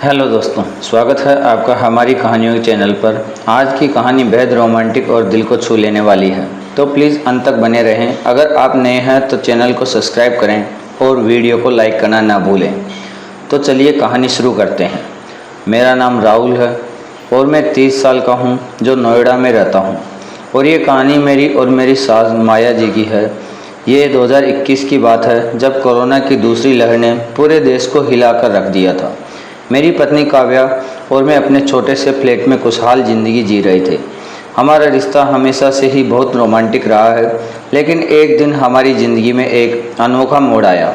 Hello दोस्तों, स्वागत है आपका हमारी कहानियों के चैनल पर। आज की कहानी बेहद रोमांटिक और दिल को छू लेने वाली है, तो प्लीज़ अंत तक बने रहें। अगर आप नए हैं तो चैनल को सब्सक्राइब करें और वीडियो को लाइक करना ना भूलें। तो चलिए कहानी शुरू करते हैं। मेरा नाम राहुल है और मैं 30 साल का हूँ, जो नोएडा में रहता हूँ। और ये कहानी मेरी और मेरी सास माया जी की है। ये 2021 की बात है, जब कोरोना की दूसरी लहर ने पूरे देश को हिलाकर रख दिया था। मेरी पत्नी काव्या और मैं अपने छोटे से फ्लैट में खुशहाल ज़िंदगी जी रहे थे। हमारा रिश्ता हमेशा से ही बहुत रोमांटिक रहा है, लेकिन एक दिन हमारी ज़िंदगी में एक अनोखा मोड़ आया।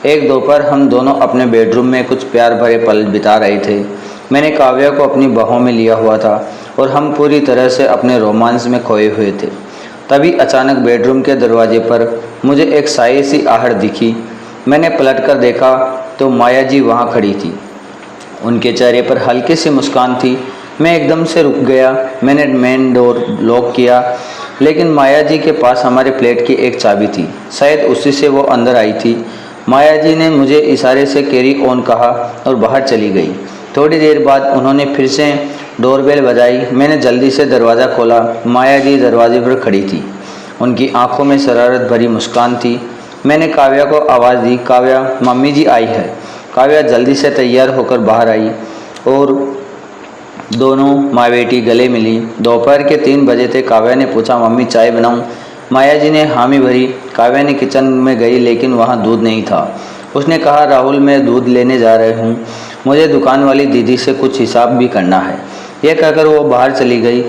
एक दोपहर हम दोनों अपने बेडरूम में कुछ प्यार भरे पल बिता रहे थे। मैंने काव्या को अपनी बाहों में लिया हुआ था और हम पूरी तरह से अपने रोमांस में खोए हुए थे। तभी अचानक बेडरूम के दरवाजे पर मुझे एक साई सी आहट दिखी। मैंने पलटकर देखा तो माया जी वहाँ खड़ी थी। उनके चेहरे पर हल्की सी मुस्कान थी। मैं एकदम से रुक गया। मैंने मेन डोर लॉक किया, लेकिन माया जी के पास हमारे फ्लैट की एक चाबी थी। शायद उसी से वो अंदर आई थी। माया जी ने मुझे इशारे से कैरी ऑन कहा और बाहर चली गई। थोड़ी देर बाद उन्होंने फिर से डोरबेल बजाई। मैंने जल्दी से दरवाज़ा खोला। माया जी दरवाजे पर खड़ी थी। उनकी आंखों में शरारत भरी मुस्कान थी। मैंने काव्या को आवाज़ दी, काव्या, मम्मी जी आई है। काव्या जल्दी से तैयार होकर बाहर आई और दोनों माँ बेटी गले मिली। दोपहर के 3 बजे थे। काव्या ने पूछा, मम्मी चाय बनाऊं? माया जी ने हामी भरी। काव्या ने किचन में गई, लेकिन वहाँ दूध नहीं था। उसने कहा, राहुल, मैं दूध लेने जा रही हूँ, मुझे दुकान वाली दीदी से कुछ हिसाब भी करना है। यह कहकर वो बाहर चली गई।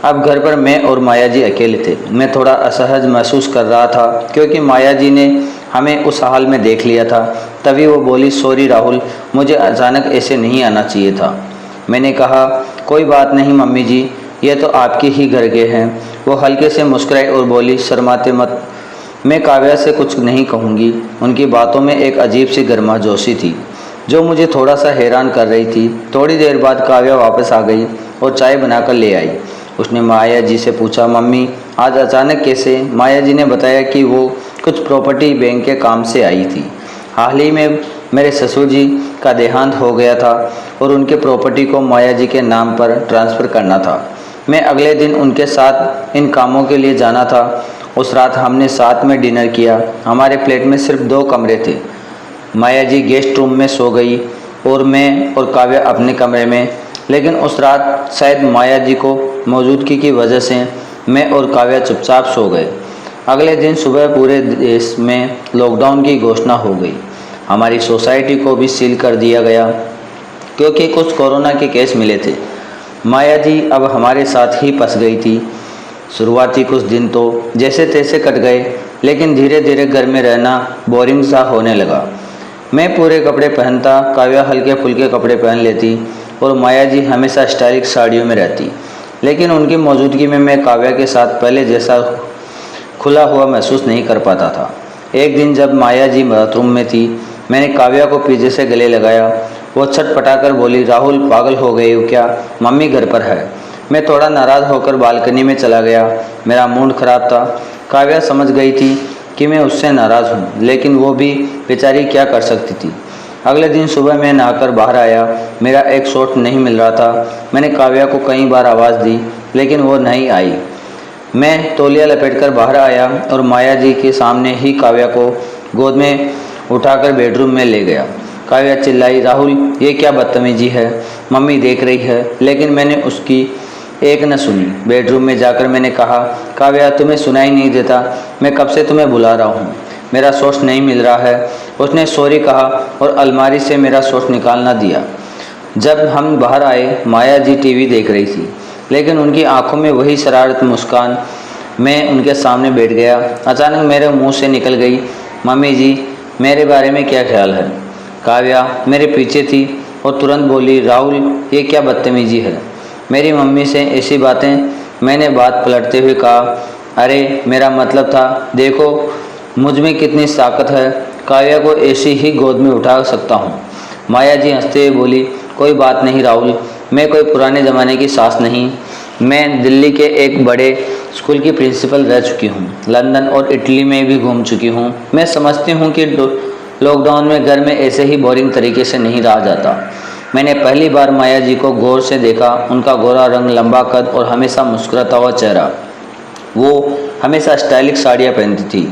अब घर पर मैं और माया जी अकेले थे। मैं थोड़ा असहज महसूस कर रहा था, क्योंकि माया जी ने हमें उस हाल में देख लिया था। तभी वो बोली, सॉरी राहुल, मुझे अचानक ऐसे नहीं आना चाहिए था। मैंने कहा, कोई बात नहीं मम्मी जी, ये तो आपके ही घर के हैं। वो हल्के से मुस्कुराई और बोली, शर्माते मत, मैं काव्या से कुछ नहीं कहूँगी। उनकी बातों में एक अजीब सी गर्माजोशी थी, जो मुझे थोड़ा सा हैरान कर रही थी। थोड़ी देर बाद काव्या वापस आ गई और चाय बनाकर ले आई। उसने माया जी से पूछा, मम्मी आज अचानक कैसे? माया जी ने बताया कि वो कुछ प्रॉपर्टी बैंक के काम से आई थी। हाल ही में मेरे ससुर जी का देहांत हो गया था और उनके प्रॉपर्टी को माया जी के नाम पर ट्रांसफ़र करना था। मैं अगले दिन उनके साथ इन कामों के लिए जाना था। उस रात हमने साथ में डिनर किया। हमारे फ्लैट में सिर्फ 2 कमरे थे। माया जी गेस्ट रूम में सो गई और मैं और काव्या अपने कमरे में। लेकिन उस रात शायद माया जी को मौजूदगी की वजह से मैं और काव्या चुपचाप सो गए। अगले दिन सुबह पूरे देश में लॉकडाउन की घोषणा हो गई। हमारी सोसाइटी को भी सील कर दिया गया, क्योंकि कुछ कोरोना के केस मिले थे। माया जी अब हमारे साथ ही फंस गई थी। शुरुआती कुछ दिन तो जैसे तैसे कट गए, लेकिन धीरे धीरे घर में रहना बोरिंग सा होने लगा। मैं पूरे कपड़े पहनता, काव्या हल्के फुल्के कपड़े पहन लेती और माया जी हमेशा स्टाइलिश साड़ियों में रहती। लेकिन उनकी मौजूदगी में मैं काव्या के साथ पहले जैसा खुला हुआ महसूस नहीं कर पाता था। एक दिन जब माया जी बाथरूम में थी, मैंने काव्या को पीछे से गले लगाया। वो छटपटाकर बोली, राहुल, पागल हो गए हो क्या? मम्मी घर पर है। मैं थोड़ा नाराज़ होकर बालकनी में चला गया। मेरा मूड खराब था। काव्या समझ गई थी कि मैं उससे नाराज़ हूँ, लेकिन वो भी बेचारी क्या कर सकती थी। अगले दिन सुबह मैं नहाकर बाहर आया। मेरा एक शॉट नहीं मिल रहा था। मैंने काव्या को कई बार आवाज़ दी, लेकिन वो नहीं आई। मैं तौलिया लपेटकर बाहर आया और माया जी के सामने ही काव्या को गोद में उठाकर बेडरूम में ले गया। काव्या चिल्लाई, राहुल, ये क्या बदतमीजी है? मम्मी देख रही है। लेकिन मैंने उसकी एक न सुनी। बेडरूम में जाकर मैंने कहा, काव्या, तुम्हें सुनाई नहीं देता? मैं कब से तुम्हें बुला रहा हूँ, मेरा सॉस नहीं मिल रहा है। उसने सॉरी कहा और अलमारी से मेरा सॉस निकालना दिया। जब हम बाहर आए, माया जी टीवी देख रही थी, लेकिन उनकी आंखों में वही शरारत मुस्कान। मैं उनके सामने बैठ गया। अचानक मेरे मुंह से निकल गई, मम्मी जी, मेरे बारे में क्या ख्याल है? काव्या मेरे पीछे थी और तुरंत बोली, राहुल, ये क्या बदतमीजी है? मेरी मम्मी से ऐसी बातें? मैंने बात पलटते हुए कहा, अरे मेरा मतलब था, देखो मुझ में कितनी ताकत है, काव्या को ऐसी ही गोद में उठा सकता हूँ। माया जी हंसते हुए बोली, कोई बात नहीं राहुल, मैं कोई पुराने ज़माने की सास नहीं। मैं दिल्ली के एक बड़े स्कूल की प्रिंसिपल रह चुकी हूँ। लंदन और इटली में भी घूम चुकी हूँ। मैं समझती हूँ कि लॉकडाउन में घर में ऐसे ही बोरिंग तरीके से नहीं रहा जाता। मैंने पहली बार माया जी को गौर से देखा। उनका गोरा रंग, लंबा कद और हमेशा मुस्कुराता हुआ चेहरा। वो हमेशा स्टाइलिश साड़ियाँ पहनती थी।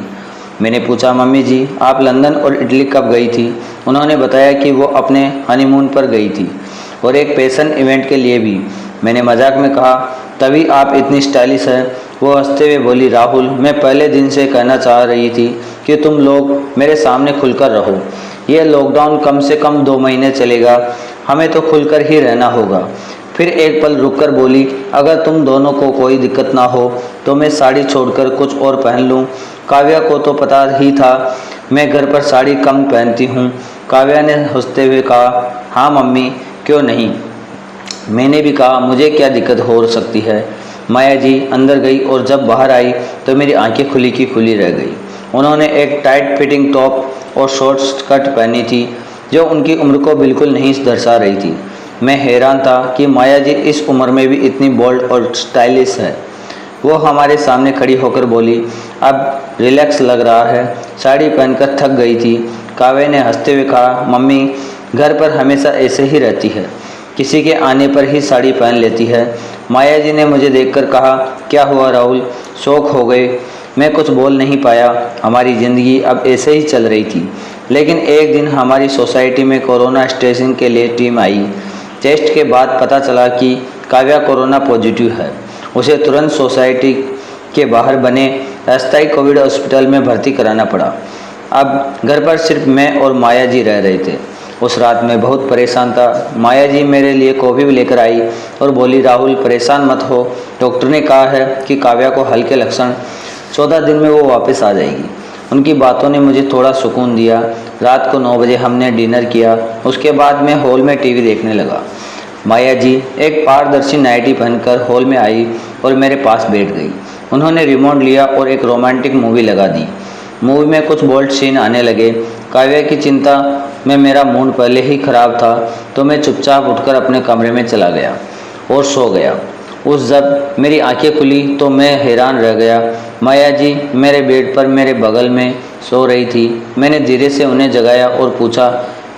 मैंने पूछा, मम्मी जी आप लंदन और इटली कब गई थी? उन्होंने बताया कि वो अपने हनीमून पर गई थी और एक फैशन इवेंट के लिए भी। मैंने मजाक में कहा, तभी आप इतनी स्टाइलिश हैं। वो हंसते हुए बोली, राहुल मैं पहले दिन से कहना चाह रही थी कि तुम लोग मेरे सामने खुलकर रहो। ये लॉकडाउन कम से कम 2 महीने चलेगा, हमें तो खुलकर ही रहना होगा। फिर एक पल रुककर बोली, अगर तुम दोनों को कोई दिक्कत ना हो तो मैं साड़ी छोड़कर कुछ और पहन लूँ। काव्या को तो पता ही था मैं घर पर साड़ी कम पहनती हूँ। काव्या ने हंसते हुए कहा, हाँ मम्मी क्यों नहीं। मैंने भी कहा, मुझे क्या दिक्कत हो सकती है। माया जी अंदर गई और जब बाहर आई तो मेरी आंखें खुली की खुली रह गई। उन्होंने एक टाइट फिटिंग टॉप और शॉर्ट स्कर्ट पहनी थी जो उनकी उम्र को बिल्कुल नहीं दर्शा रही थी। मैं हैरान था कि माया जी इस उम्र में भी इतनी बोल्ड और स्टाइलिश है। वो हमारे सामने खड़ी होकर बोली, अब रिलैक्स लग रहा है, साड़ी पहनकर थक गई थी। काव्या ने हंसते हुए कहा, मम्मी घर पर हमेशा ऐसे ही रहती है, किसी के आने पर ही साड़ी पहन लेती है। माया जी ने मुझे देखकर कहा, क्या हुआ राहुल, शौक हो गए? मैं कुछ बोल नहीं पाया। हमारी ज़िंदगी अब ऐसे ही चल रही थी। लेकिन एक दिन हमारी सोसाइटी में कोरोना टेस्टिंग के लिए टीम आई। टेस्ट के बाद पता चला कि काव्या कोरोना पॉजिटिव है। उसे तुरंत सोसाइटी के बाहर बने अस्थायी कोविड हॉस्पिटल में भर्ती कराना पड़ा। अब घर पर सिर्फ मैं और माया जी रह रहे थे। उस रात मैं बहुत परेशान था। माया जी मेरे लिए कॉफ़ी भी लेकर आई और बोली, राहुल परेशान मत हो, डॉक्टर ने कहा है कि काव्या को हल्के लक्षण, 14 दिन में वो वापस आ जाएगी। उनकी बातों ने मुझे थोड़ा सुकून दिया। रात को 9 बजे हमने डिनर किया। उसके बाद मैं हॉल में टीवी देखने लगा। माया जी एक पारदर्शी नाइटी पहनकर हॉल में आई और मेरे पास बैठ गई। उन्होंने रिमोट लिया और एक रोमांटिक मूवी लगा दी। मूवी में कुछ बोल्ड सीन आने लगे। काव्या की चिंता में मेरा मूड पहले ही खराब था, तो मैं चुपचाप उठकर अपने कमरे में चला गया और सो गया। उस जब मेरी आंखें खुली तो मैं हैरान रह गया। माया जी मेरे बेड पर मेरे बगल में सो रही थी। मैंने धीरे से उन्हें जगाया और पूछा,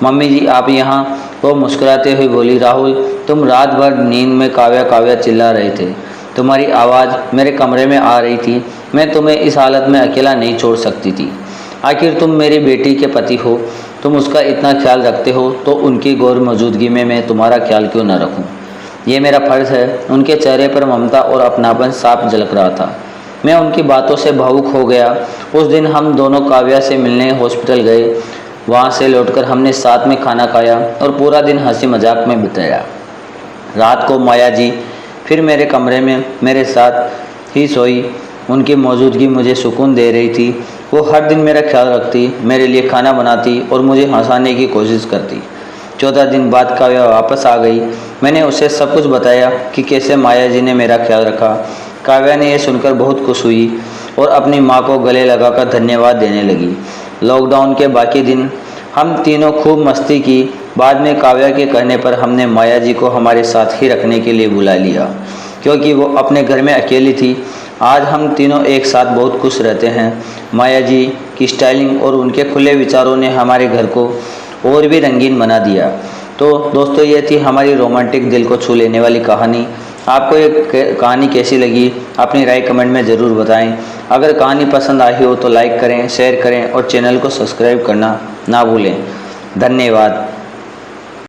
मम्मी जी आप यहाँ? वो मुस्कुराते हुए बोली, राहुल तुम रात भर नींद में काव्या काव्या चिल्ला रहे थे। तुम्हारी आवाज़ मेरे कमरे में आ रही थी। मैं तुम्हें इस हालत में अकेला नहीं छोड़ सकती थी। आखिर तुम मेरी बेटी के पति हो, तुम उसका इतना ख्याल रखते हो, तो उनकी गौर मौजूदगी में मैं तुम्हारा ख्याल क्यों न रखूं? ये मेरा फ़र्ज़ है। उनके चेहरे पर ममता और अपनापन साफ झलक रहा था। मैं उनकी बातों से भावुक हो गया। उस दिन हम दोनों काव्या से मिलने हॉस्पिटल गए। वहाँ से लौटकर हमने साथ में खाना खाया और पूरा दिन हंसी मजाक में बिताया। रात को माया जी फिर मेरे कमरे में मेरे साथ ही सोई। उनकी मौजूदगी मुझे सुकून दे रही थी। वो हर दिन मेरा ख्याल रखती, मेरे लिए खाना बनाती और मुझे हंसाने की कोशिश करती। 14 दिन बाद काव्या वापस आ गई। मैंने उसे सब कुछ बताया कि कैसे माया जी ने मेरा ख्याल रखा। काव्या ने यह सुनकर बहुत खुश हुई और अपनी माँ को गले लगाकर धन्यवाद देने लगी। लॉकडाउन के बाकी दिन हम तीनों खूब मस्ती की। बाद में काव्या के कहने पर हमने माया जी को हमारे साथ ही रखने के लिए बुला लिया, क्योंकि वो अपने घर में अकेली थी। आज हम तीनों एक साथ बहुत खुश रहते हैं। माया जी की स्टाइलिंग और उनके खुले विचारों ने हमारे घर को और भी रंगीन बना दिया। तो दोस्तों, ये थी हमारी रोमांटिक, दिल को छू लेने वाली कहानी। आपको ये कहानी कैसी लगी अपनी राय कमेंट में ज़रूर बताएं। अगर कहानी पसंद आई हो तो लाइक करें, शेयर करें और चैनल को सब्सक्राइब करना ना भूलें। धन्यवाद।